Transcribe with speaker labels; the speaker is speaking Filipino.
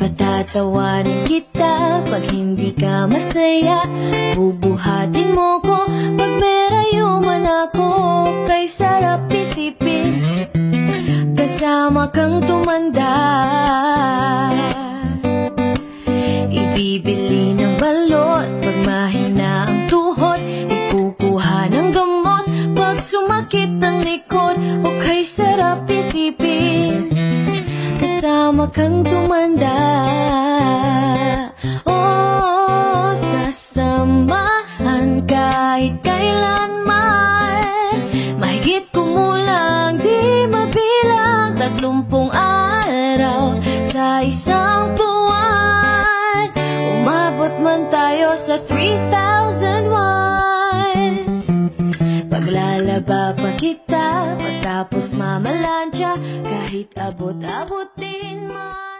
Speaker 1: Patatawanin kita pag hindi ka masaya. Bubuhatin mo ko pag merayuman ako. Kay sarap isipin kasama kang tumanda. Ibibili ng balot pag mahina ang tuhod. Ikukuha ng gamot pag sumakit ang likod. O kay sarap isipin kasama kang tumanda. Oh, sasamahan kahit kailanman. Mahigit kumulang di mabilang 30 araw sa isang buwan. Umabot man tayo sa 3,001. Paglalaba pa kita pagtapos mamalansya. Kahit abot-abotin man.